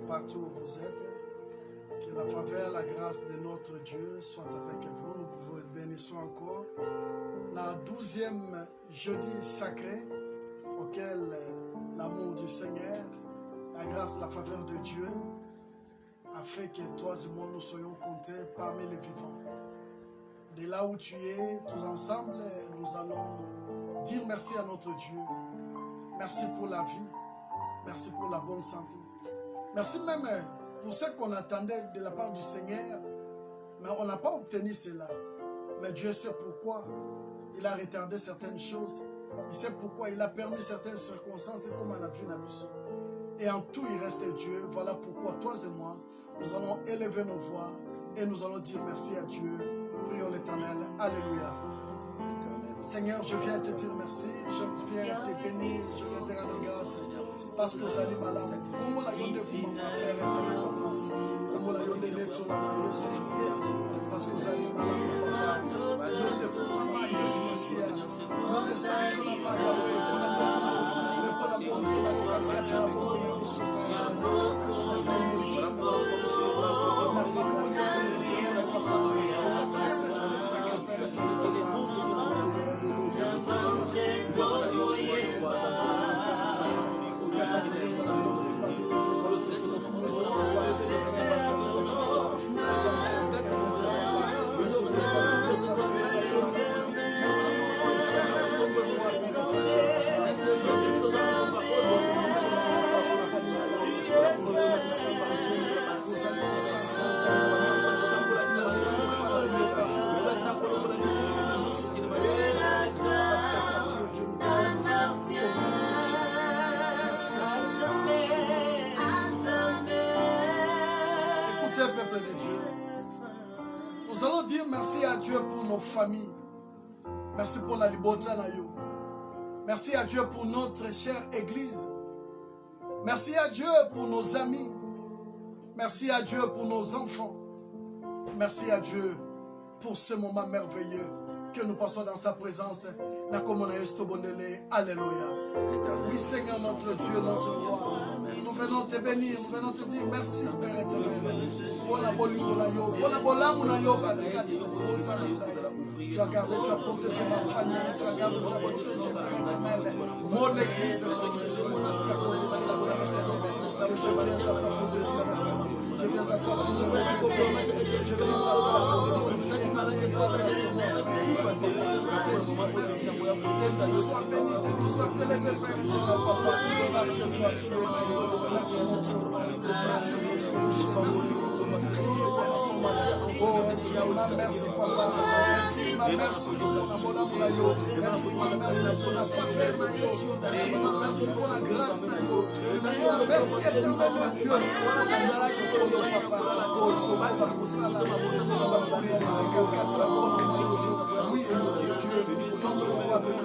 Partout où vous êtes, que la faveur, la grâce de notre Dieu soit avec vous. Nous vous bénissons encore. La 12e jeudi sacré, auquel l'amour du Seigneur, la grâce, la faveur de Dieu a fait que toi et moi nous soyons comptés parmi les vivants. De là où tu es, tous ensemble, nous allons dire merci à notre Dieu. Merci pour la vie. Merci pour la bonne santé. Merci même pour ce qu'on attendait de la part du Seigneur, mais on n'a pas obtenu cela. Mais Dieu sait pourquoi il a retardé certaines choses. Il sait pourquoi il a permis certaines circonstances comme on a vu Nabusso. Et en tout, il reste Dieu. Voilà pourquoi toi et moi, nous allons élever nos voix et nous allons dire merci à Dieu. Prions l'Éternel. Alléluia. Seigneur, je viens te dire merci. Je viens te bénir. Je viens te rendre grâce. Parce que ça dit malade. Comment la yonde pour mon frère éternel, papa. Comment la yonde neto la maille sur le ciel. Parce que ça dit malade, papa. Yonde pour ma maille sur le ciel. Yonde sanjo la maille, pour la bonne. Mais pour la bonne, la yonde la bonne, la bonne, peuple de Dieu. Nous allons dire merci à Dieu pour nos familles. Merci pour la liberté. Merci à Dieu pour notre chère Église. Merci à Dieu pour nos amis. Merci à Dieu pour nos enfants. Merci à Dieu pour ce moment merveilleux que nous passons dans sa présence. Alléluia. Oui Seigneur notre Dieu, notre roi. Nous venons te bénir, nous venons te dire merci Père éternel. Tu as gardé, tu as protégé ma famille, tu as gardé, tu as protégé Père éternel. Mon Église, que je viens à toi pour te dire merci. Je viens à toi pour te remercier. Je viens à toi pour te glorifier. Grâce à Dieu, merci. Que tu sois béni, que tu sois élevé, Père éternel, papa. Parce que toi, tu es Dieu. Merci mon Dieu. Merci mon Dieu. Merci mon Dieu. Oh, merci papa. Merci pour la bonne amour. Merci pour la faveur. Merci pour la grâce. Merci éternel Dieu. Merci pour le papa. Oui, Dieu, quand on voit Père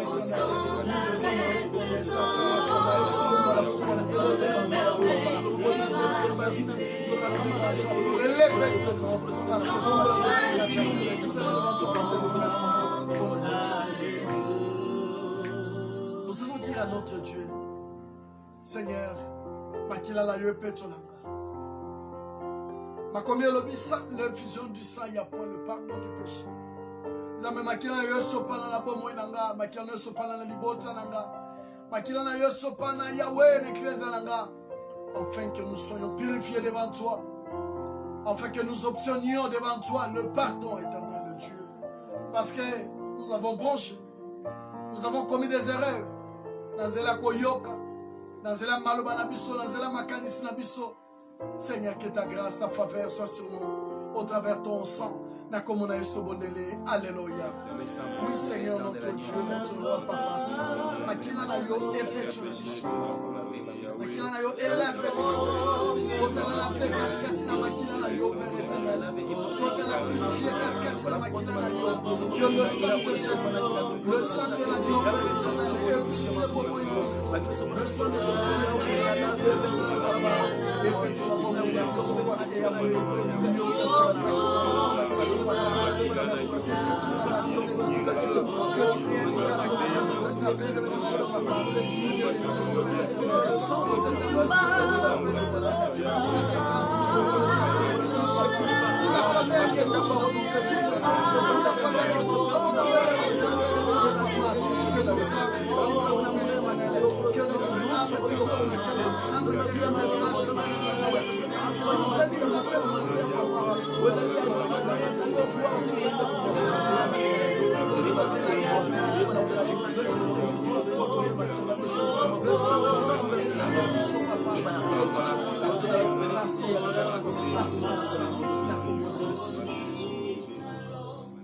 nous allons dire à notre Dieu, Seigneur, Makila la yo petolanga. Makomi lobi sans l'infusion du sang, il y a point le pardon du péché. Zame makila yo sopana na bomo inanga, makila yo sopana na libota nanga, makila na yo sopana Yahweh l'église nanga, afin que nous soyons purifiés devant toi. afin que nous obtenions devant toi le pardon éternel de Dieu. Parce que nous avons bronché, nous avons commis des erreurs. Dans koyoka, dans la maloba na biso, dans la makanisi na biso. Seigneur, que ta grâce, ta faveur soit sur nous au travers ton sang. Alléluia. Oui, Seigneur, notre Dieu, notre roi, papa. Makila na yo epetula biso. Makila na yo elave biso. Kozala la paix katikati na makila na yo, Père éternel. Kozala purifier katikati na makila na yo. Que le sang de Jésus, le sang de l'agneau, Père éternel, est purifié pour moi. Le sang de Jésus, le sang de l'agneau, Père éternel, papa. Epetula pour moi, parce qu'il y a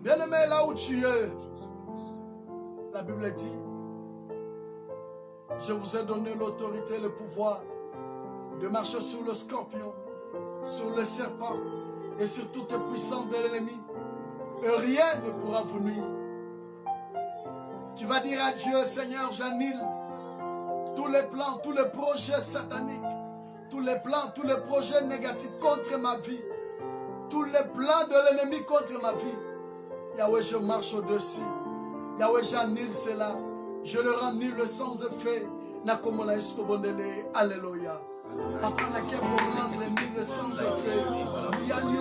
Bien-aimé, là où tu es, la Bible dit, je vous ai donné l'autorité et le pouvoir de marcher sur le scorpion, sur le serpent et sur toute puissance de l'ennemi. Et rien ne pourra vous nuire. Tu vas dire à Dieu, Seigneur, j'annule tous les plans, tous les projets sataniques, tous les plans, tous les projets négatifs contre ma vie, tous les plans de l'ennemi contre ma vie. Yahweh, je marche au-dessus. Yahweh, j'annule cela. Je le rends nul sans effet. Nakomola estobondele. Alléluia. Papa n'a qu'à pour rendre nul sans effet. Yahweh,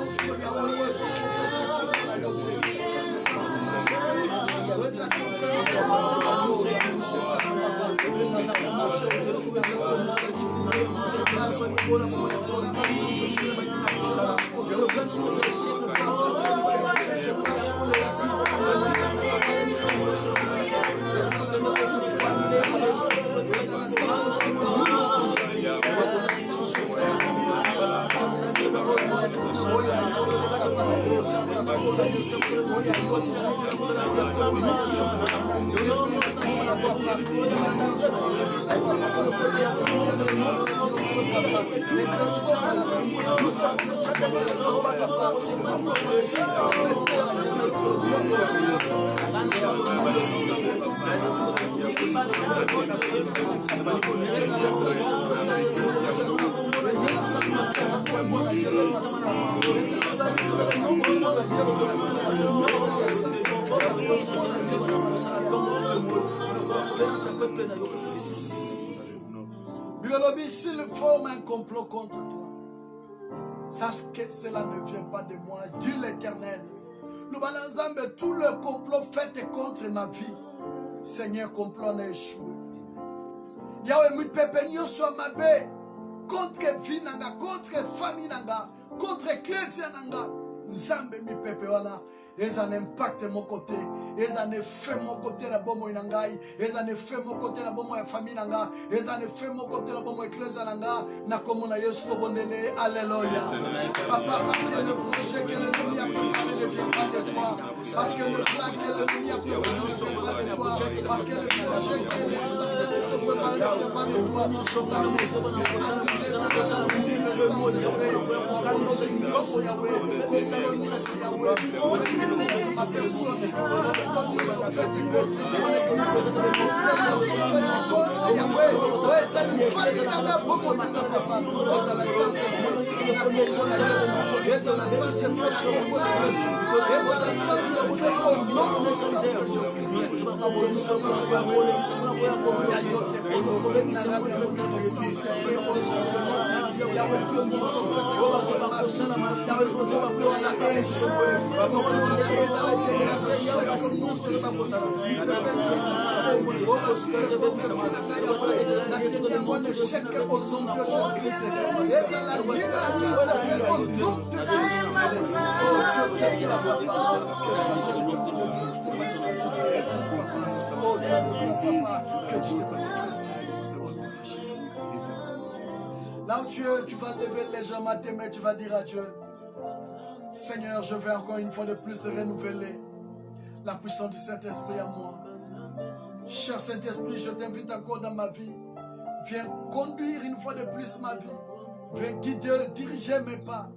s'il forme un complot contre toi, sache que cela ne vient pas de moi, dit l'Éternel. Nous balançons tout le complot fait contre ma vie. Seigneur, complot n'a échoué. Yahweh, mi pepe nyonso mabe contre vie nanga, contre famille nanga, contre ecclesia nanga. Nzambe mi pepe wana. Eza un impact mon côté, eza ne fait mon côté la bomo inangai, eza ne fait mon côté la bomo ya famille nanga, eza ne fait mon côté la bomo ecclesia nanga, na komona Yesu bondele, alléluia. Papa, parce que le projet que l'ennemi a préparé ne vient pas de toi, parce que le plan que l'ennemi a préparé ne vient pas de toi, parce que le projet que les satanistes ont préparé ne vient pas de toi. Ma personne, ça fait au nom de Jésus. Oh Dieu, que tu la parole, oh Dieu, papa, que tu te manifestes au nom de Jésus. Là où tu es, tu vas lever légèrement tes mains, tu vas dire à Dieu, Seigneur, je vais encore une fois de plus renouveler la puissance du Saint-Esprit en moi. Cher Saint-Esprit, je t'invite encore dans ma vie. Viens conduire une fois de plus ma vie. Viens guider, diriger mes pas.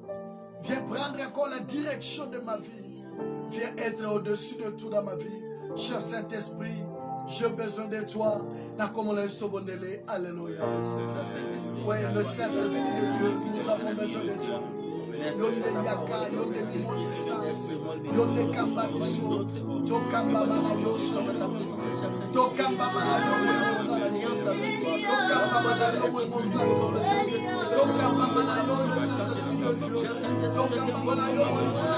Viens prendre encore la direction de ma vie. Viens être au-dessus de tout dans ma vie. Cher Saint-Esprit, j'ai besoin de toi. Alléluia. Oui, le Saint-Esprit de Dieu, nous avons besoin de toi. Yonde yaka, yonde monisa, yonde kamba biso, tokamba mana yosha, tokamba mana yosha, tokamba mana yosha, tokamba mana yosha, tokamba mana yosha,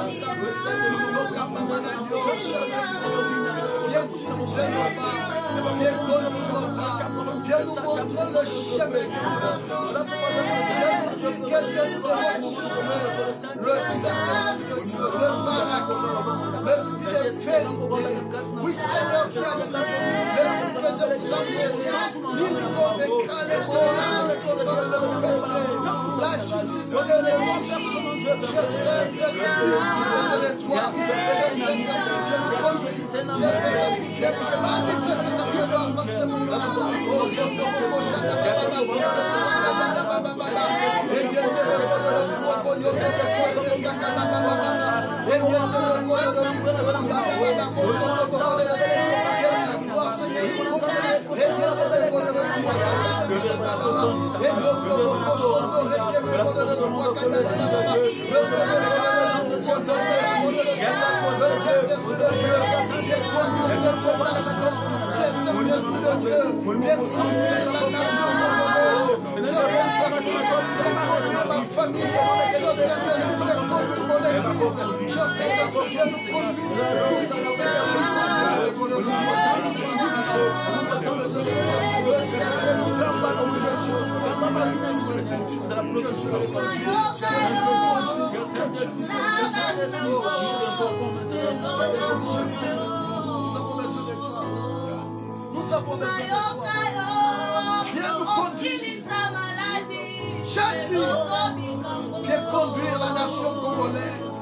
tokamba mana yosha. Viens diriger nos pas, viens conduire nos pas, viens nous montrer le chemin que nous devons. Qu'est-ce que nous devons trouver? Le Saint-Esprit de Dieu, le Paraclet, l'Esprit de vérité. Oui, Seigneur, tu as dit, l'Esprit que je vous envoie, il convaincra les morts, le péché, la justice et le justice. Je sais que c'est toi. Je sais que je conduis. Je sais que je suis présence en ce moment. Oh, je suis nous avons besoin de toi. Viens nous conduire. Jésus, viens conduire la nation congolaise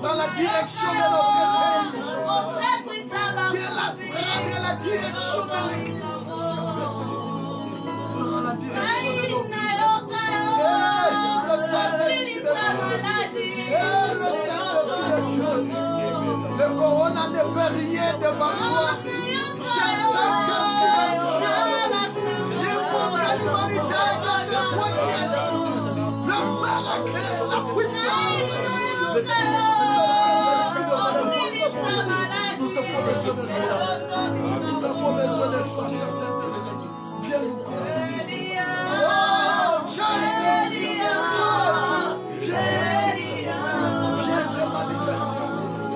dans la direction de notre pays. Viens prendre la direction de l'Église. Dans la direction de nos vies. Le Saint-Esprit de Dieu. Le Saint-Esprit de Dieu. Le corona ne fait rien devant toi. Cher Saint-Esprit de Dieu. Viens montrer la humanité que c'est toi qui agis. Le Paraclet, la puissance de Dieu. Nous avons besoin de toi. Nous avons besoin de toi, cher Saint-Esprit. Viens nous conduire. Oh, Jésus. Jésus. Viens te manifester.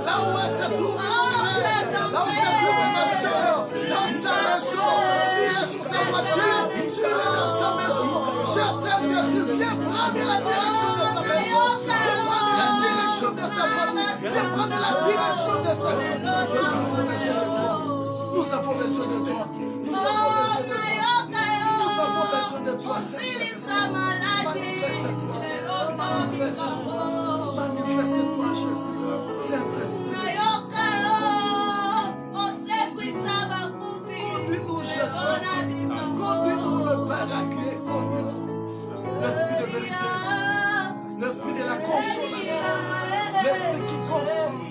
Là où elle se trouve, mon frère. Là où se trouve ma soeur. Dans sa maison. Si elle est sur sa voiture. Si elle est dans sa maison. Cher Saint-Esprit, viens prendre la direction de sa maison. Viens prendre la direction de sa famille. Viens prendre la direction de sa vie. Nous avons besoin de toi. Nous avons besoin de toi. Nous avons besoin de toi. Manifeste-toi. Manifeste-toi. Manifeste-toi, Jésus. Saint-Esprit. Conduis-nous, Jésus. Conduis-nous, le Paraclet. Conduis-nous. L'Esprit de vérité. L'Esprit de la consolation. L'Esprit qui console.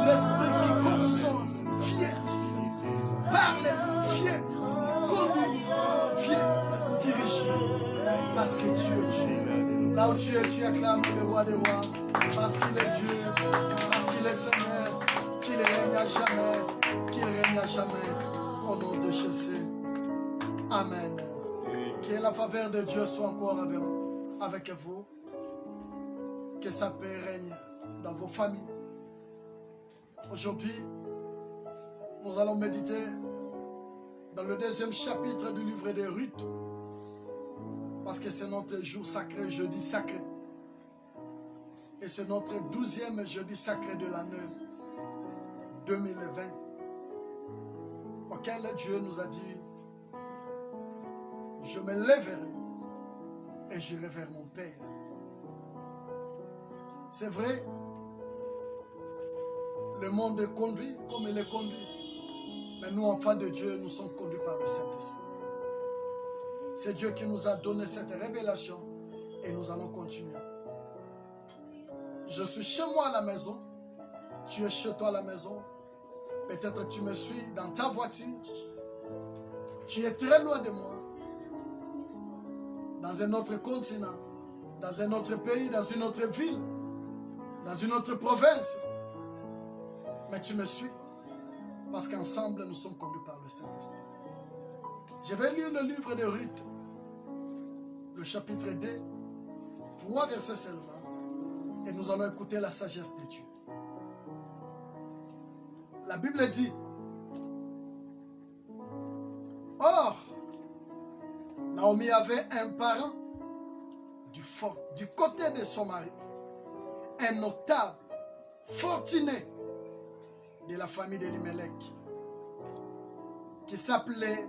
L'Esprit qui console. Viens. Parle. Viens. Conduis. Viens. Dirige. Parce que tu es Dieu. Là où tu acclames le roi des rois. Parce qu'il est Dieu. Parce qu'il est Seigneur. Qu'il règne à jamais. Qu'il règne à jamais. Au nom de Jésus. Amen. Que la faveur de Dieu soit encore avec vous. Que sa paix règne dans vos familles. Aujourd'hui, nous allons méditer dans le 2e chapitre du livre de Ruth. parce que c'est notre jour sacré, jeudi sacré. Et c'est notre 12e jeudi sacré de l'année 2020, auquel Dieu nous a dit, je me lèverai et j'irai vers mon Père. C'est vrai, le monde est conduit comme il est conduit. Mais nous, enfants de Dieu, nous sommes conduits par le Saint-Esprit. C'est Dieu qui nous a donné cette révélation et nous allons continuer. Je suis chez moi à la maison, tu es chez toi à la maison. Peut-être tu me suis dans ta voiture. Tu es très loin de moi. Dans un autre continent, dans un autre pays, dans une autre ville, dans une autre province. Mais tu me suis parce qu'ensemble nous sommes conduits par le Saint-Esprit. Je vais lire le livre de Ruth, le chapitre 2, 3 versets seulement, et nous allons écouter la sagesse de Dieu. La Bible dit, or, Naomi avait un parent du côté de son mari, un notable, fortuné de la famille d'Elimelech, qui s'appelait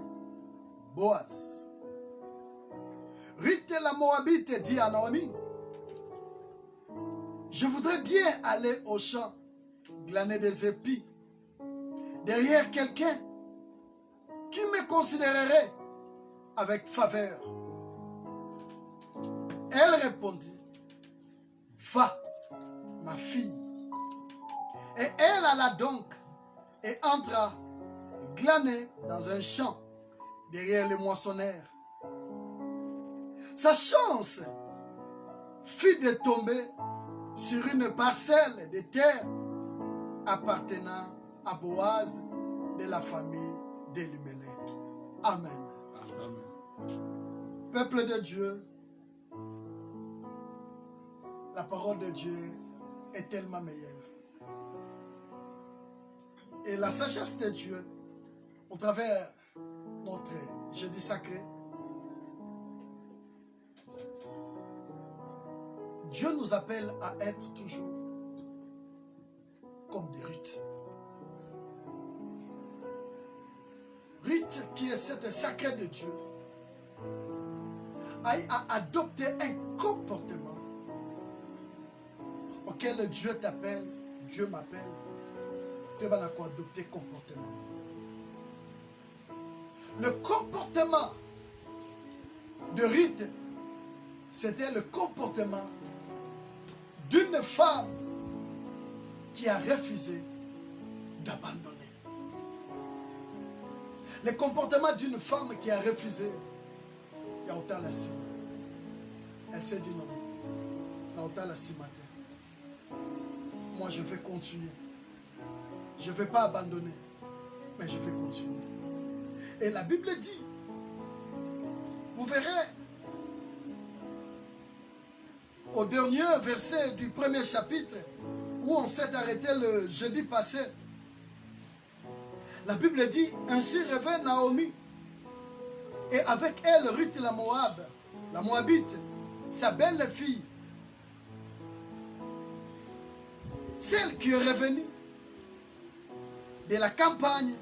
Boaz. Ruth la Moabite dit à Naomi, je voudrais bien aller au champ, glaner des épis, derrière quelqu'un qui me considérerait avec faveur. Elle répondit, va, ma fille. Et elle alla donc et entra glaner dans un champ derrière les moissonneurs. Sa chance fut de tomber sur une parcelle de terre appartenant à Boaz de la famille d'Elimelech. Amen. Amen. Peuple de Dieu, la parole de Dieu est tellement meilleure. Et la sagesse de Dieu, au travers notre jeudi sacré, Dieu nous appelle à être toujours comme des Ruth. Ruth, qui est cette sacrée de Dieu, a adopté un comportement auquel Dieu t'appelle, Dieu m'appelle. Tu vas adopter comportement. Le comportement de Ruth, c'était le comportement d'une femme qui a refusé d'abandonner. Le comportement d'une femme qui a refusé, il y a autant la cime. Elle s'est dit non, il y a autant la cime matin. Moi je vais continuer. Je ne vais pas abandonner, mais je vais continuer. Et la Bible dit, vous verrez, au dernier verset du premier chapitre, où on s'est arrêté le jeudi passé, la Bible dit, ainsi revint Naomi, et avec elle Ruth la Moabite, sa belle fille, celle qui est revenue de la campagne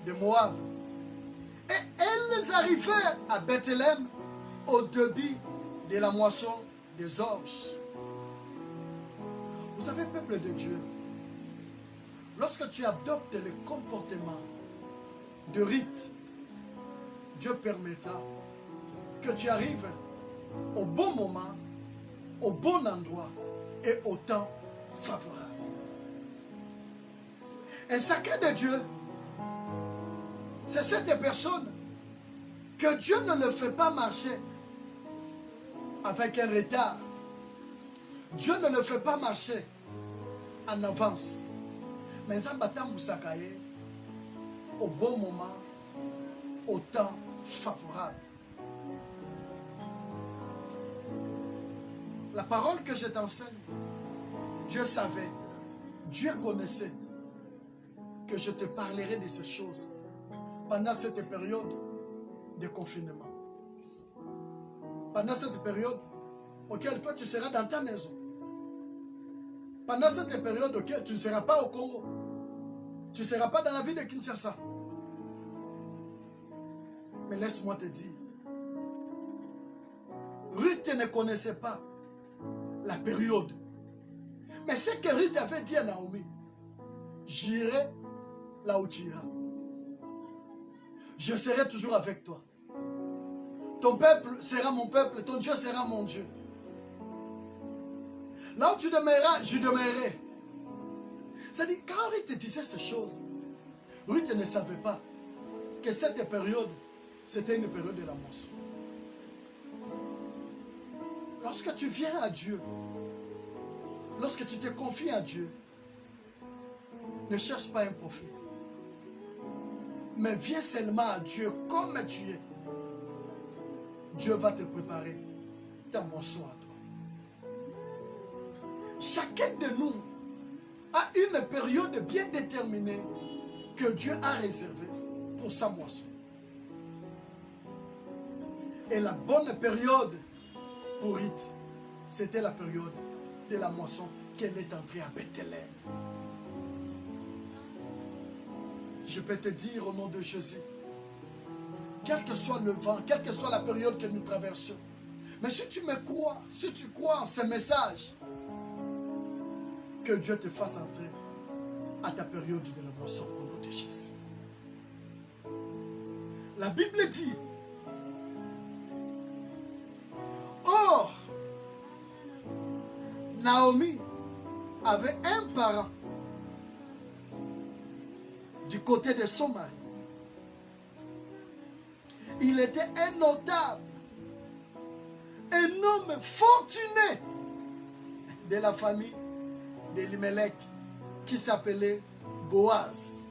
de Moab. Et elles arrivèrent à Bethléem au début de la moisson des orges. Vous savez, peuple de Dieu, lorsque tu adoptes le comportement de Ruth, Dieu permettra que tu arrives au bon moment, au bon endroit et au temps favorable. Un sacré de Dieu, c'est cette personne que Dieu ne le fait pas marcher avec un retard. Dieu ne le fait pas marcher en avance. Mais en battant Boussakaye, au bon moment, au temps favorable. La parole que je t'enseigne, Dieu savait, Dieu connaissait que je te parlerai de ces choses pendant cette période de confinement. pendant cette période auquel toi tu seras dans ta maison. Pendant cette période auquel tu ne seras pas au Congo. Tu ne seras pas dans la ville de Kinshasa. Mais laisse-moi te dire, Ruth ne connaissait pas la période. Mais ce que Ruth avait dit à Naomi, j'irai là où tu iras. Je serai toujours avec toi. Ton peuple sera mon peuple, ton Dieu sera mon Dieu. Là où tu demeureras, je demeurerai. C'est-à-dire, quand Ruth disait ces choses, Ruth ne savait pas que cette période, c'était une période de la moisson. Lorsque tu viens à Dieu, lorsque tu te confies à Dieu, ne cherche pas un profit. Mais viens seulement à Dieu comme tu es. Dieu va te préparer ta moisson à toi. Chacun de nous a une période bien déterminée que Dieu a réservée pour sa moisson. Et la bonne période pour Ruth, c'était la période de la moisson qu'elle est entrée à Bethléem. Je peux te dire au nom de Jésus, quel que soit le vent, quelle que soit la période que nous traversons, mais si tu me crois, si tu crois en ce message, que Dieu te fasse entrer à ta période de la moisson au nom de Jésus. La Bible dit, or, Naomi avait un parent du côté de son mari. Il était un notable, un homme fortuné de la famille d'Elimelech qui s'appelait Boaz.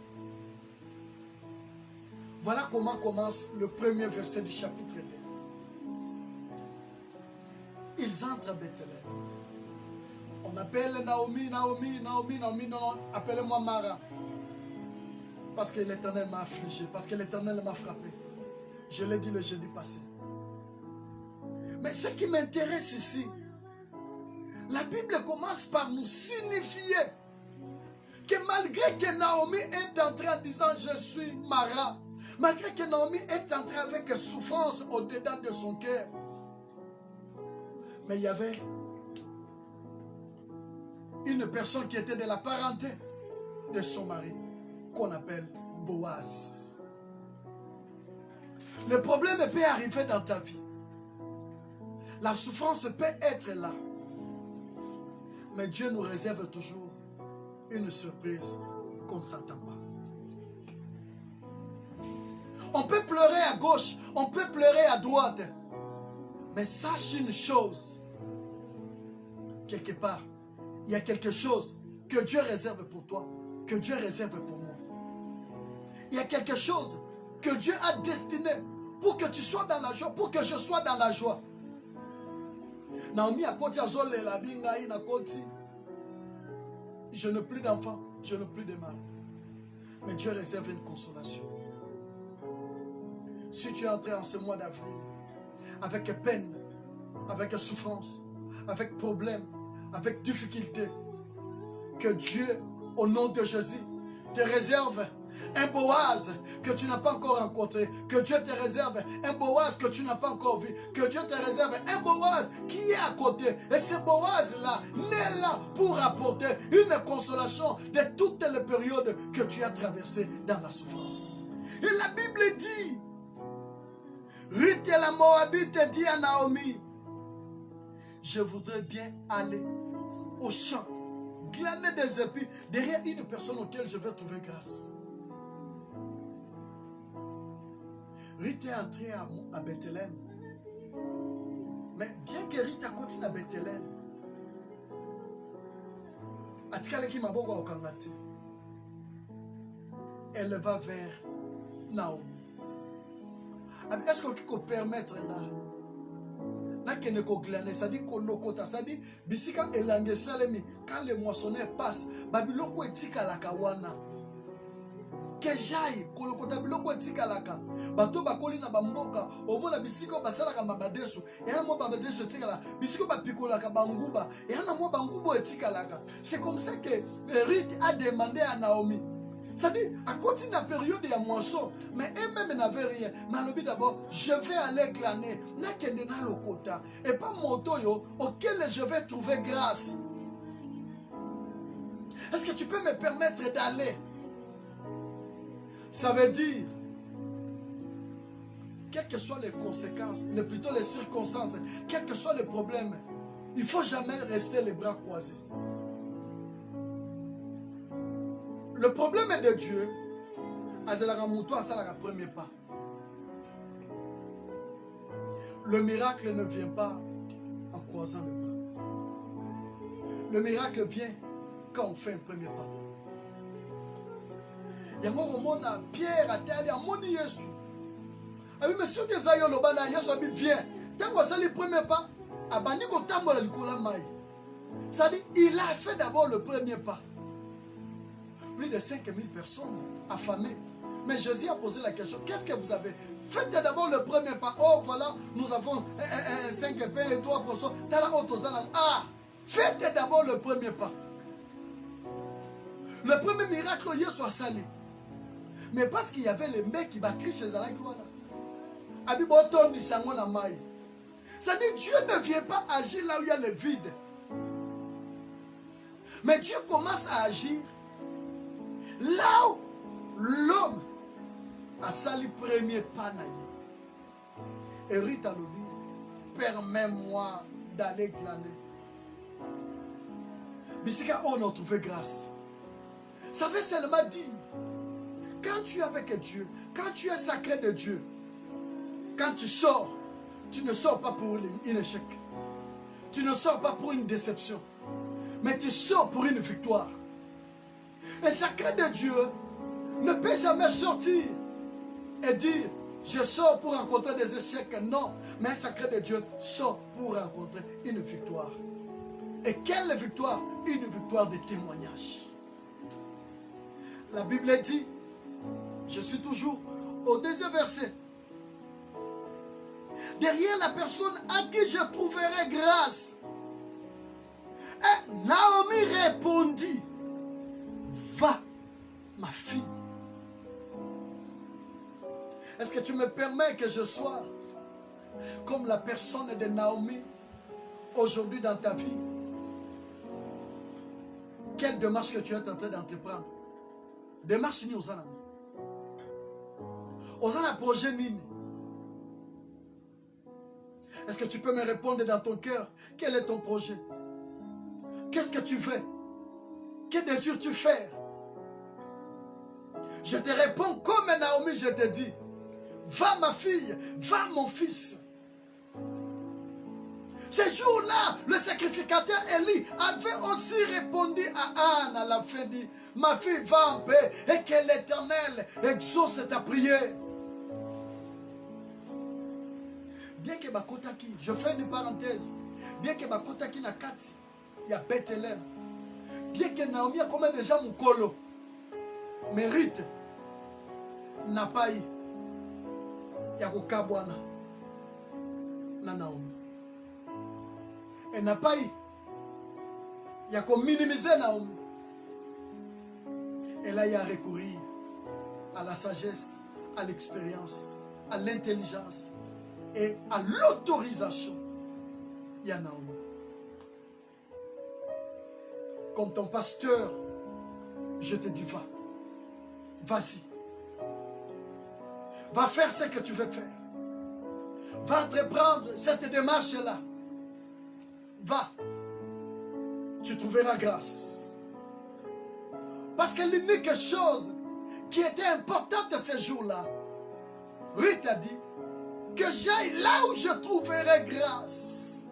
Voilà comment commence le premier verset du chapitre 2. Ils entrent à Bethléem. On appelle Naomi, non, appelez-moi Mara. Parce que l'Éternel m'a affligé, parce que l'Éternel m'a frappé. Je l'ai dit le jeudi passé. Mais ce qui m'intéresse ici, la Bible commence par nous signifier que malgré que Naomi est entrée en disant je suis Mara, malgré que Naomi est entrée avec souffrance au-dedans de son cœur, mais il y avait une personne qui était de la parenté de son mari, qu'on appelle Boaz. Le problème peut arriver dans ta vie. La souffrance peut être là. Mais Dieu nous réserve toujours une surprise qu'on ne s'attend pas. On peut pleurer à gauche, on peut pleurer à droite. Mais sache une chose. Quelque part, il y a quelque chose que Dieu réserve pour toi, que Dieu réserve pour moi. Il y a quelque chose que Dieu a destiné pour que tu sois dans la joie, pour que je sois dans la joie. Naomi a côté azole la binga ina côté. Je n'ai plus d'enfants, je n'ai plus de mari. Mais Dieu réserve une consolation. Si tu es entré en ce mois d'avril avec peine, avec souffrance, avec problème, avec difficulté, que Dieu, au nom de Jésus, te réserve un Boaz que tu n'as pas encore rencontré, que Dieu te réserve un Boaz que tu n'as pas encore vu, que Dieu te réserve un Boaz qui est à côté. Et ce Boaz-là n'est là pour apporter une consolation de toutes les périodes que tu as traversées dans la souffrance. Et la Bible dit, Ruth et la Moabite dit à Naomi, je voudrais bien aller au champ, glaner des épis derrière une personne auquel je vais trouver grâce. Ruth est entrée à Bethléem. Mais bien que Ruth a continué à Bethléem, elle va vers Naomi. Est-ce qu'on peut permettre là? C'est-à-dire bisika elange salemi quand le moissonneur passe babiloko etika la kawana que j'aille kolokota biloko etikalaka bato bakoli na bamboka omona bisika basalaka mabadeso eya mwa babadeso etikala bisika bapikolaka banguba eya na mwa banguba etikalaka. C'est comme ça que Ruth a demandé à Naomi. C'est-à-dire, à côté de la période de la moisson, mais elle-même n'avait rien. Mais elle dit d'abord, je vais aller glaner. Et pas mon toyo auquel je vais trouver grâce. Est-ce que tu peux me permettre d'aller? Ça veut dire, quelles que soient les conséquences, plutôt les circonstances, quels que soient les problèmes, il ne faut jamais rester les bras croisés. Le problème est de Dieu. C'est le premier pas. Le miracle ne vient pas en croisant les bras. Le miracle vient quand on fait un premier pas. Il y a un moment où Pierre a dit à Moni Yesu. Ah oui, mais si tu es là, Yesu a dit viens. Tant que c'est le premier pas, ça dit il a fait d'abord le premier pas. Plus de 5000 personnes affamées. Mais Jésus a posé la question, qu'est-ce que vous avez? Faites d'abord le premier pas. Oh voilà, nous avons 5 pains et 3 poissons. Ah, faites d'abord le premier pas. Le premier miracle, il soit salé. Mais parce qu'il y avait les mecs qui battent chez Zalak. C'est-à-dire Dieu ne vient pas agir là où il y a le vide. Mais Dieu commence à agir là où l'homme a sali premier pas. Et Rita le dit, permets-moi d'aller glaner. Bisika, on a trouvé grâce. Ça veut seulement dire, quand tu es avec Dieu, quand tu es sacré de Dieu, quand tu sors, tu ne sors pas pour un échec. Tu ne sors pas pour une déception. Mais tu sors pour une victoire. Un sacré de Dieu ne peut jamais sortir et dire je sors pour rencontrer des échecs. Non, mais un sacré de Dieu sort pour rencontrer une victoire. Et quelle victoire? Une victoire de témoignage. La Bible dit, je suis toujours au deuxième verset. Derrière la personne à qui je trouverai grâce. Et Naomi répondit, va, ma fille. Est-ce que tu me permets que je sois comme la personne de Naomi aujourd'hui dans ta vie? Quelle démarche que tu es en train d'entreprendre? Démarche ni aux âmes. Aux âmes projet nini. Est-ce que tu peux me répondre dans ton cœur? Quel est ton projet? Qu'est-ce que tu fais? Que désires-tu faire? Je te réponds comme Naomi, je te dis. Va ma fille, va mon fils. Ce jour-là, le sacrificateur Élie avait aussi répondu à Anne à la fin, dit, ma fille, va en paix et que l'Éternel exauce ta prière. Bien que Bakotaki, je fais une parenthèse, bien que Bakotaki na kati, il y a Bethléem, bien que Naomi a comme déjà mon colo, mérite, n'a pas eu, il y a Rokabwana, na Naomi. Elle n'a pas eu, il y a comme minimiser Naomi. Et là, il y a recourir à la sagesse, à l'expérience, à l'intelligence et à l'autorisation. Il y a Naomi. Comme ton pasteur, je te dis va. Vas-y. Va faire ce que tu veux faire. Va entreprendre cette démarche-là. Va. Tu trouveras grâce. Parce que l'unique chose qui était importante ce jour-là, Ruth a dit que j'aille là où je trouverai grâce.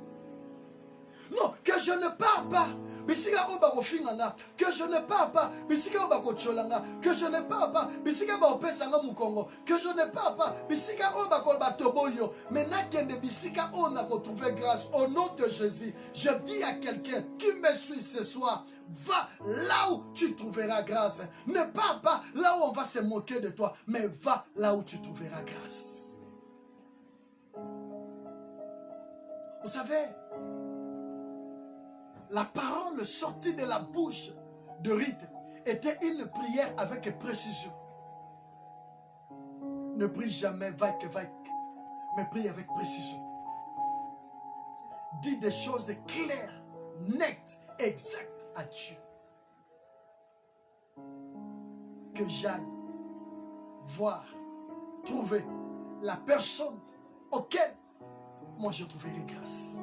Non, que je ne pars pas bisika o bako finganga, que je ne parle pas, bisika o bako cholanga, que je ne parle pas, bisika ba opesanga mukongo, que je ne parle pas, bisika o bako batoboyo. Maintenant kende bisika on a retrouvé grâce au nom de Jésus. Je dis à quelqu'un qui me suit ce soir, va là où tu trouveras grâce. Ne pars pas là où on va se moquer de toi, mais va là où tu trouveras grâce. Vous savez, la parole sortie de la bouche de Ruth était une prière avec précision. Ne prie jamais vague, mais prie avec précision. Dis des choses claires, nettes, exactes à Dieu. Que j'aille voir, trouver la personne auquel moi je trouverai grâce.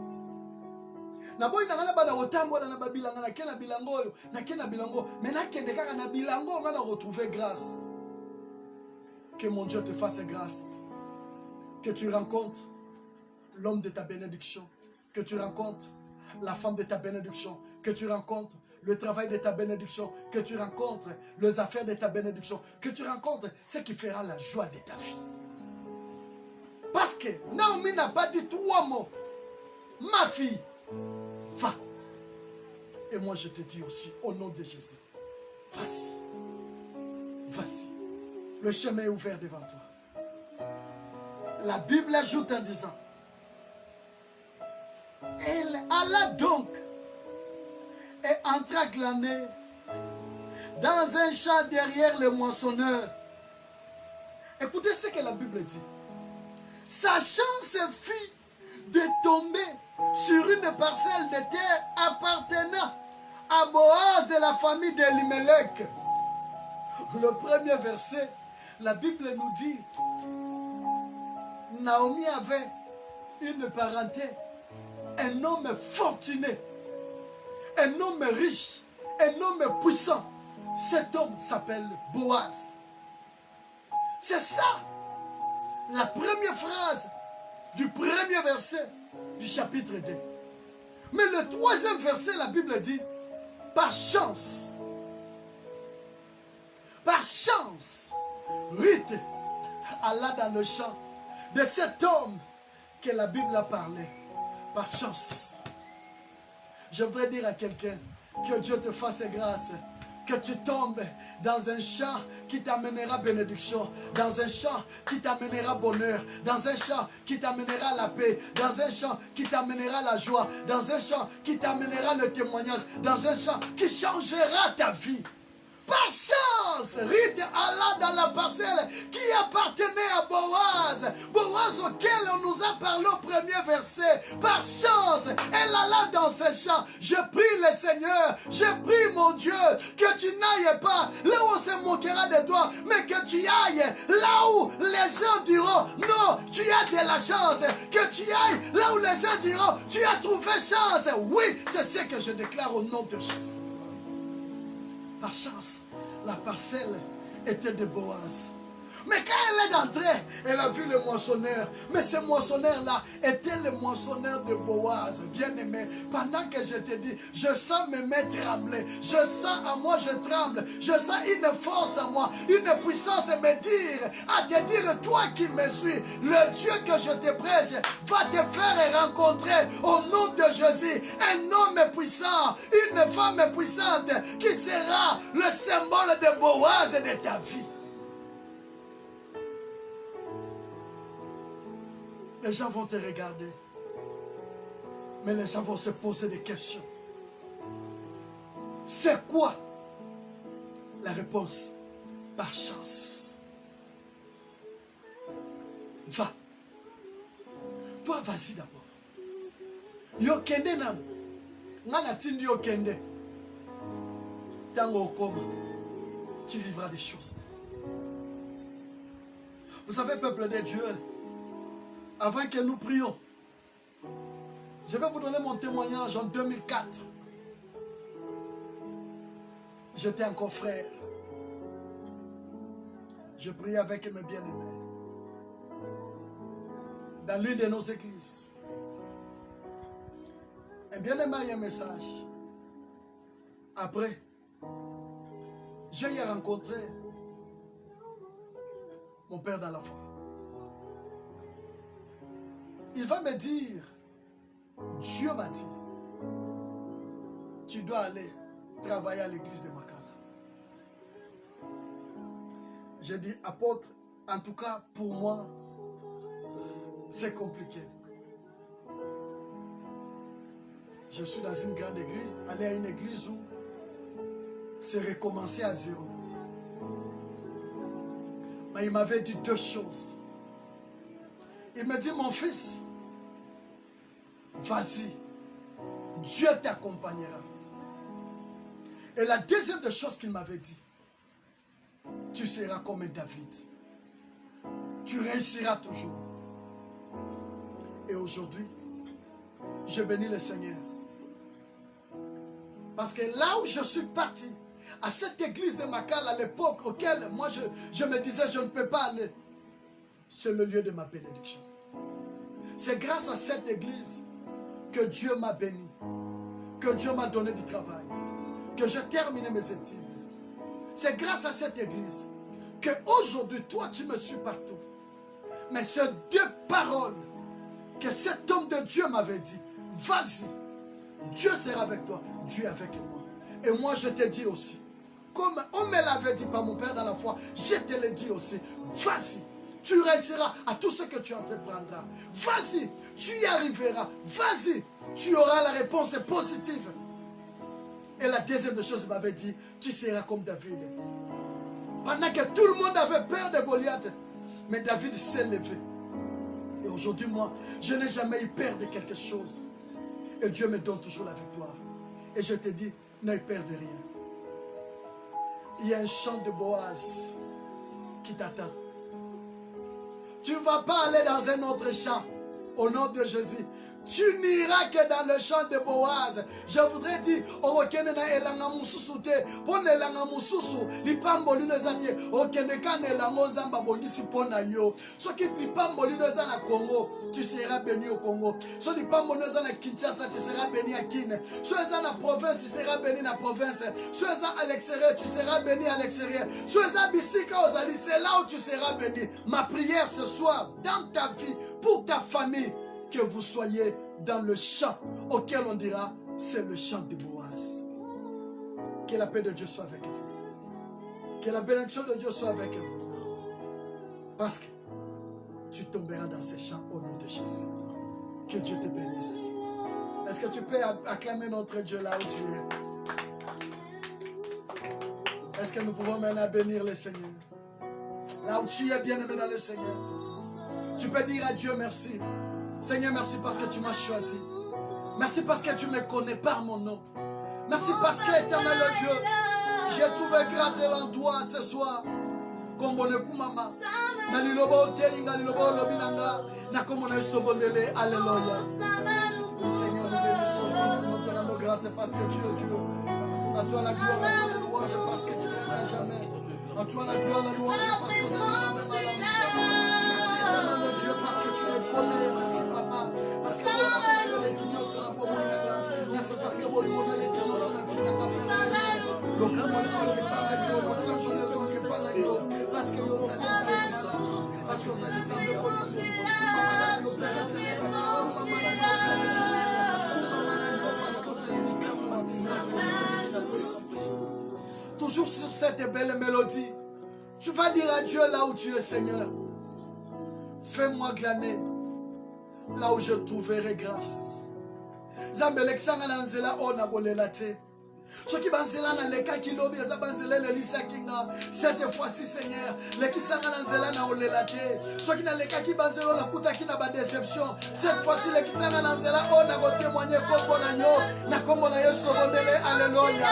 Naboyi nangana bana otambola na babilanga na kena bilango yo, na kena bilango, mais na kende kaka na bilango ngana retrouver grâce. Que mon Dieu te fasse grâce. Que tu rencontres l'homme de ta bénédiction. Que tu rencontres la femme de ta bénédiction. Que tu rencontres le travail de ta bénédiction. Que tu rencontres les affaires de ta bénédiction. Que tu rencontres ce qui fera la joie de ta vie. Parce que Naomi n'a pas dit 3 mots. Ma fille, va. Et moi je te dis aussi, au nom de Jésus, vas-y. Vas-y. Le chemin est ouvert devant toi. La Bible ajoute en disant, elle alla donc et entra glaner dans un champ derrière le moissonneur. Écoutez ce que la Bible dit. Sa chance fut de tomber sur une parcelle de terre appartenant à Boaz de la famille d'Elimelech. Le premier verset, la Bible nous dit, Naomi avait une parenté, un homme fortuné, un homme riche, un homme puissant. Cet homme s'appelle Boaz. C'est ça, la première phrase du premier verset du chapitre 2. Mais le troisième verset, la Bible dit, par chance, Ruth alla dans le champ de cet homme que la Bible a parlé. Par chance. Je voudrais dire à quelqu'un, que Dieu te fasse grâce, que tu tombes dans un champ qui t'amènera bénédiction, dans un champ qui t'amènera bonheur, dans un champ qui t'amènera la paix, dans un champ qui t'amènera la joie, dans un champ qui t'amènera le témoignage, dans un champ qui changera ta vie. Par chance, Ruth alla dans la parcelle qui appartenait à Boaz. Boaz auquel on nous a parlé au premier verset. Par chance, elle alla dans ce champ. Je prie le Seigneur, je prie mon Dieu, que tu n'ailles pas là où on se moquera de toi, mais que tu ailles là où les gens diront, non, tu as de la chance. Que tu ailles là où les gens diront, tu as trouvé chance. Oui, c'est ce que je déclare au nom de Jésus. Par chance, la parcelle était de Boaz. Mais quand elle est entrée, elle a vu le moissonneur. Mais ce moissonneur-là était le moissonneur de Boaz. Bien-aimé, pendant que je te dis, je sens mes mains trembler. Je sens à moi, je tremble. Je sens une force à moi, une puissance à me dire, à te dire, toi qui me suis, le Dieu que je te prêche va te faire rencontrer au nom de Jésus un homme puissant, une femme puissante qui sera le symbole de Boaz de ta vie. Les gens vont te regarder, mais les gens vont se poser des questions. C'est quoi la réponse? Par chance. Va. Toi, vas-y d'abord. Yo kende nam. Ngana tindi yo kende. Tango okoma. Tu vivras des choses. Vous savez, peuple de Dieu, avant que nous prions, je vais vous donner mon témoignage en 2004. J'étais encore frère. Je priais avec mes bien-aimés dans l'une de nos églises. Un bien-aimé a un message. Après, j'ai rencontré mon père dans la foi. Il va me dire, Dieu m'a dit, tu dois aller travailler à l'église de Makala. J'ai dit, apôtre, en tout cas pour moi, c'est compliqué. Je suis dans une grande église, aller à une église où c'est recommencer à zéro. Mais il m'avait dit deux choses. Il m'a dit, mon fils, vas-y, Dieu t'accompagnera. Et la deuxième des choses qu'il m'avait dit, tu seras comme David. Tu réussiras toujours. Et aujourd'hui, je bénis le Seigneur. Parce que là où je suis parti, à cette église de Makala, à l'époque auquel moi je me disais je ne peux pas aller, c'est le lieu de ma bénédiction. C'est grâce à cette église que Dieu m'a béni, que Dieu m'a donné du travail, que j'ai terminé mes études. C'est grâce à cette église que aujourd'hui, toi, tu me suis partout. Mais ces deux paroles que cet homme de Dieu m'avait dit, vas-y, Dieu sera avec toi, Dieu est avec moi. Et moi, je te dis aussi, comme on me l'avait dit par mon père dans la foi, je te le dis aussi, vas-y, tu réussiras à tout ce que tu entreprendras. Vas-y, tu y arriveras. Vas-y, tu auras la réponse positive. Et la deuxième chose, il m'avait dit, tu seras comme David. Pendant que tout le monde avait peur de Goliath, mais David s'est levé. Et aujourd'hui, moi, je n'ai jamais eu peur de quelque chose. Et Dieu me donne toujours la victoire. Et je te dis, n'aie peur de rien. Il y a un chant de Boaz qui t'attend. Tu ne vas pas aller dans un autre champ au nom de Jésus. Tu n'iras que dans le champ de Boaz. Je voudrais dire, Okenena elanga mususu te, pon elanga mususu, lipambo lino zate, Okeneka elanga zamba bondisi pona yo. So ki lipambo lino za na Congo, tu seras béni au Congo. So lipambo lino za na Kinshasa, tu seras béni à Kin. So eza na province, tu seras béni na province. So eza à l'extérieur, tu seras béni à l'extérieur. So eza bisika ozali, c'est là où tu seras béni. Ma prière ce soir, dans ta vie, pour ta famille, que vous soyez dans le champ auquel on dira c'est le champ de Boaz. Que la paix de Dieu soit avec vous. Que la bénédiction de Dieu soit avec vous. Parce que tu tomberas dans ces champs au nom de Jésus. Que Dieu te bénisse. Est-ce que tu peux acclamer notre Dieu là où tu es? Est-ce que nous pouvons maintenant bénir le Seigneur? Là où tu es bien-aimé dans le Seigneur. Tu peux dire à Dieu merci. Seigneur, merci parce que tu m'as choisi. Merci parce que tu me connais par mon nom. Merci parce que, éternel Dieu, j'ai trouvé grâce devant toi ce soir. Comme on est Kumama. Alléluia. Seigneur, nous bénissons, nous te rendons grâce parce que tu es Dieu. À toi la gloire, à toi la louange parce que tu n'aimeras jamais. À toi la gloire, la louange parce que tu n'aimeras jamais. Merci, éternel Dieu, parce que tu le connais. Merci, Papa. Parce que vous avez les unions sur la pomme. Merci parce que vous avez les unions sur la fille. Le comment soit que par les eaux, le sang soit que par les eaux. Parce que vous allez malade. Parce que vous allez faire de connaître. Toujours sur cette belle mélodie, tu vas dire à Dieu là où tu es, Seigneur. Fais-moi glaner là où je trouverai grâce. Zambelek sangana nzela ona bolela te. Soki banzela na leka kilobi eza banzela le lisa kinga. Cette fois-ci, Seigneur, leki sangana nzela na olela te. Soki na leka ki banzela na kuta ki na ba déception. Cette fois-ci, leki sangana nzela ona go témoigner kombo na yo na kombo na Yesu bondele. Alléluia.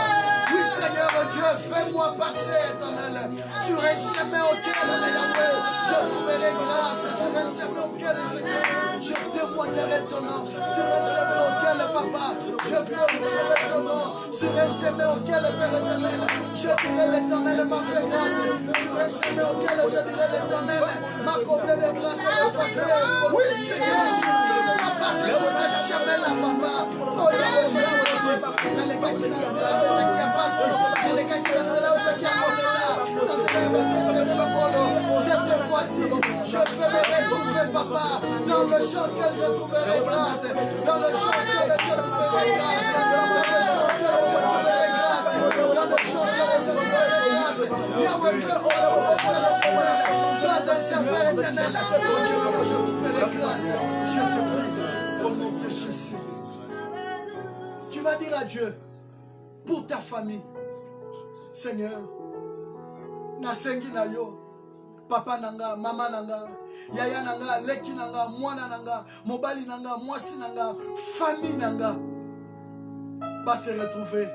Oui, Seigneur Dieu, fais-moi passer, éternel, sur un chemin auquel, Yahweh, je trouverai grâce, sur un chemin auquel, Seigneur, je témoignerai ton nom, sur un chemin auquel, Papa, je glorifierai ton nom, sur un chemin auquel, Père éternel, je dirai l'éternel m'a fait grâce, sur un chemin auquel, je dirai l'éternel m'a comblé de grâce et de faveur. Oui, Seigneur, fais-moi passer sur ce chemin-là, Papa, au nom de Jésus. Cette fois-ci, je ferai retrouver papa dans le champ que je trouverai grâce, dans le champ que je trouverai grâce, dans le champ que je trouverai grâce, Yahweh, je trouverai grâce. Je te prie, au nom de Jésus. Tu vas dire à Dieu, pour ta famille, Seigneur, nasengi na yo, papa nanga, mama nanga, yaya nanga, leki nanga, mwana nanga, mobali nanga, mwasi nanga, famille nanga, va se retrouver,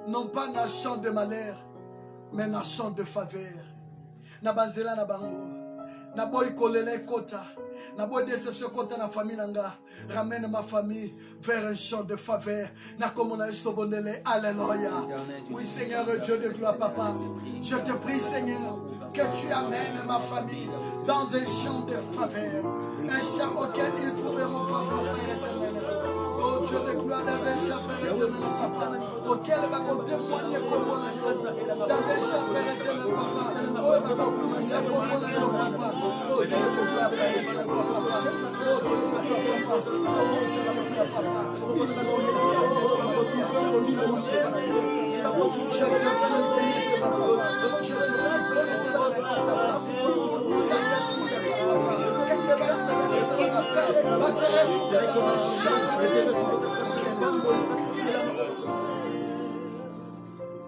non pas dans champ de malheur, mais dans champ de faveur. Na banzela na bango, na boy kolele kota, na boy déception kota na famille nanga, ramène ma famille vers un champ de faveur. Na comme on a estobondele, alléluia. Oui Seigneur Dieu de gloire papa, je te prie Seigneur, que tu amènes ma famille dans un champ de faveur, un champ auquel ils trouveront faveur, Père éternel. Oh Dieu de gloire, dans un champ, Père éternel, papa, auquel va témoigner comme on a dit, dans un champ, Père éternel, papa, oh, va commencer comme on a dit, papa, oh Dieu de gloire, Père éternel, papa, oh Dieu de gloire, papa, oh Dieu de gloire, papa, je te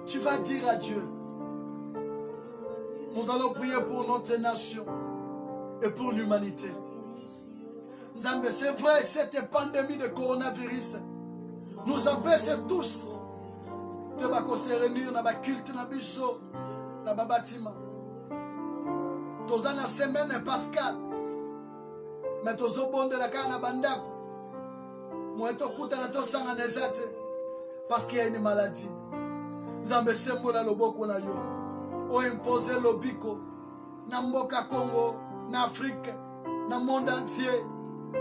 tu vas dire à Dieu, nous allons prier pour notre nation et pour l'humanité. Zambé, c'est vrai, cette pandémie de coronavirus nous empêche tous de se réunir dans le culte, dans le biso, dans le bâtiment. Tous la semaine pascale, mais tous au bon de la canne à bandako. Moi, je suis parce qu'il y a une maladie. Zambé, c'est moi le boko na yo. O imposé le biko. Na mboka Congo, na Afrique, na monde entier.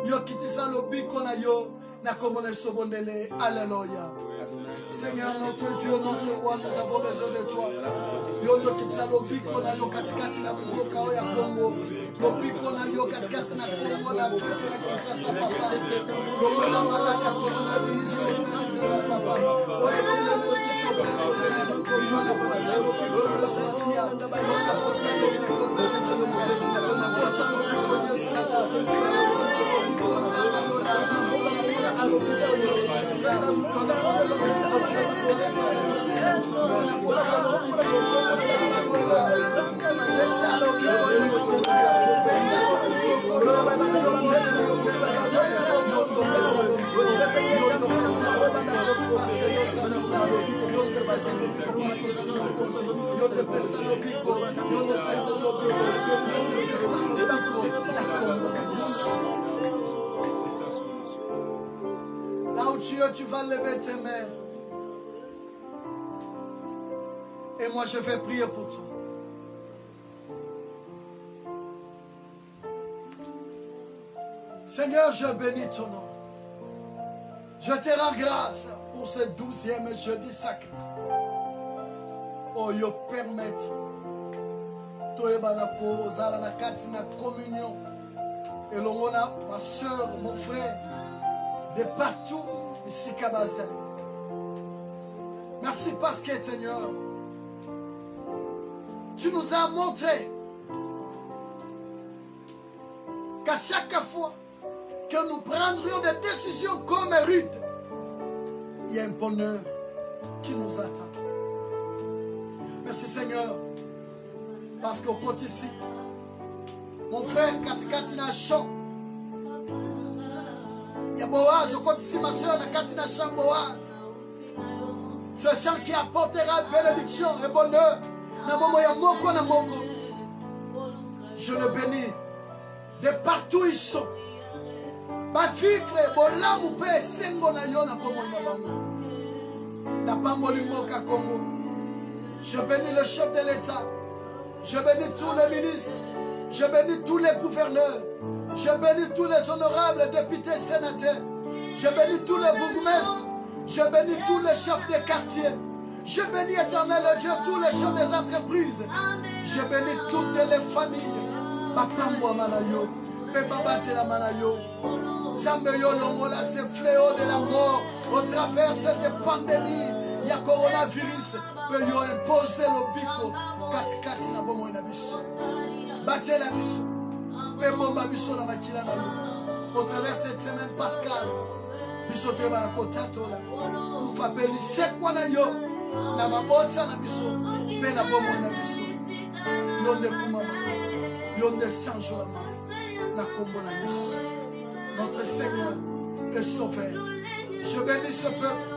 Yo kitisa le biko na yo. Na komone sobondele. Alléluia. Seigneur notre Dieu, notre roi, nous avons besoin de toi. Yo no kitisa le biko na yo katikati na mboka o ya Congo. Le biko na yo katikati na Congo na Afrique na Kinshasa papa. Yo na malaka corona virus papa. O epele mosiso papa. Yo na posa le biko na Somalia. Yo na posa le biko na Tanzania. Yo na posa le biko na Uganda. Yo na posa le biko na Zambia. Yo na posa le là où tu vas lever tes mains. Et moi je vais prier pour toi. Seigneur, je bénis ton nom. Je te rends grâce pour ce 12e jeudi sacré. Oh, yo permette. Toyeba na kozala na kati na communion. Et l'ongona, ma soeur, mon frère, de partout, ici Kabaza. Merci parce que Seigneur, tu nous as montré qu'à chaque fois que nous prendrions des décisions comme Ruth, il y a un bonheur qui nous attend. Merci Seigneur, parce qu'au côté ici, mon frère Katikati na champ, il y a Boaz, au côté ici ma soeur Katikati na champ Boaz. Ce chant qui apportera bénédiction et bonheur. Je le bénis de partout ils sont. Je bénis le chef de l'État. Je bénis tous les ministres. Je bénis tous les gouverneurs. Je bénis tous les honorables députés sénateurs. Je bénis tous les bourgmestres. Je bénis tous les chefs des quartiers. Je bénis, éternel Dieu, tous les chefs des entreprises. Je bénis toutes les familles. Papa Manayo, Papa Batela Manayo. Zambeyo Longola, ce fléau de la mort au travers de cette pandémie. Il y a coronavirus. Peut y imposer le bico. Katikati na bomo na biso. Batela biso. Pe bomba biso na makila na yo. Au travers cette semaine pascale. Biso te ba kotato la. Kufa peli sekwa na yo. Na mabotsa na biso. Pe na bomo na biso. Yonde kumama. Yonde sanjola. Na kombo na biso. Notre Seigneur est sauveur. Je bénis ce peuple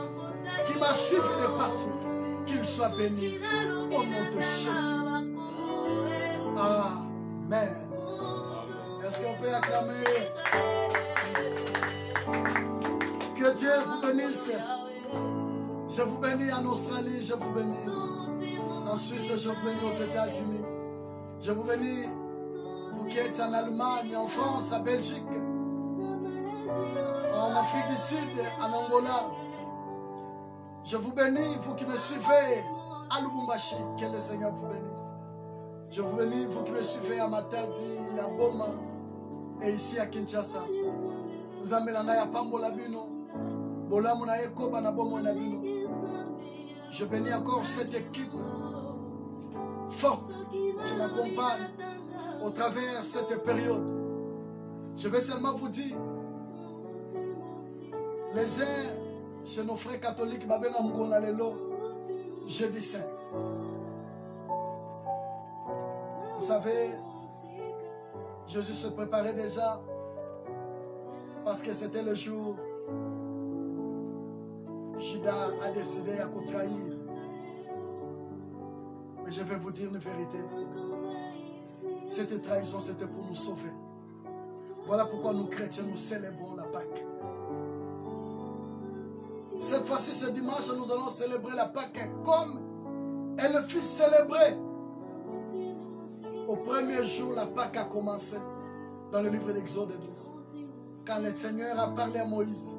qui m'a suivi de partout. Qu'il soit béni au nom de Jésus. Amen. Est-ce qu'on peut acclamer? Que Dieu vous bénisse. Je vous bénis en Australie, je vous bénis en Suisse, je vous bénis aux États-Unis. Je vous bénis, vous qui êtes en Allemagne, en France, en Belgique, en Afrique du Sud, en Angola. Je vous bénis, vous qui me suivez à Lubumbashi, que le Seigneur vous bénisse. Je vous bénis, vous qui me suivez à Matadi, à Boma et ici à Kinshasa. Vous amenez à Pambola Bino, Bolamuna Ekoba na Bomo na Bino. Je bénis encore cette équipe forte qui m'accompagne au travers cette période. Je vais seulement vous dire, les uns chez nos frères catholiques, jeudi saint. Vous savez, Jésus se préparait déjà parce que c'était le jour où Judas a décidé à trahir. Mais je vais vous dire une vérité. Cette trahison, c'était pour nous sauver. Voilà pourquoi nous chrétiens, nous célébrons la Pâque. Cette fois-ci, ce dimanche, nous allons célébrer la Pâque comme elle fut célébrée. Au premier jour, la Pâque a commencé dans le livre d'Exode 12. Quand le Seigneur a parlé à Moïse,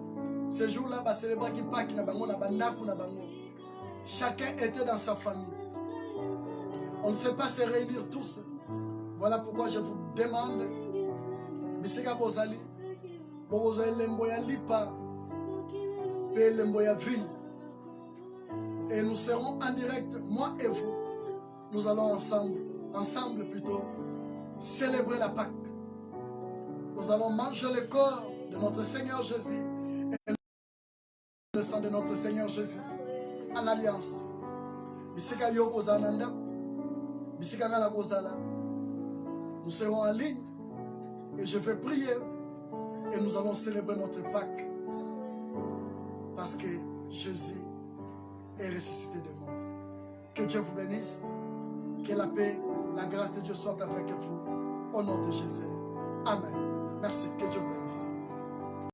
ce jour-là, va célébrer qui Pâque na bango na bandaku na bango. Chacun était dans sa famille. On ne sait pas se réunir tous. Voilà pourquoi je vous demande, Bisika Bozali, Bozali Lemboya Lipa, Lemboya Ville. Et nous serons en direct, moi et vous. Nous allons ensemble plutôt, célébrer la Pâque. Nous allons manger le corps de notre Seigneur Jésus et le sang de notre Seigneur Jésus en alliance. Bisika Yoko Zananda, Bisika Nala Bozala. Nous serons en ligne et je vais prier et nous allons célébrer notre Pâque parce que Jésus est ressuscité de mort. Que Dieu vous bénisse, que la paix, la grâce de Dieu soit avec vous au nom de Jésus. Amen. Merci, que Dieu vous bénisse.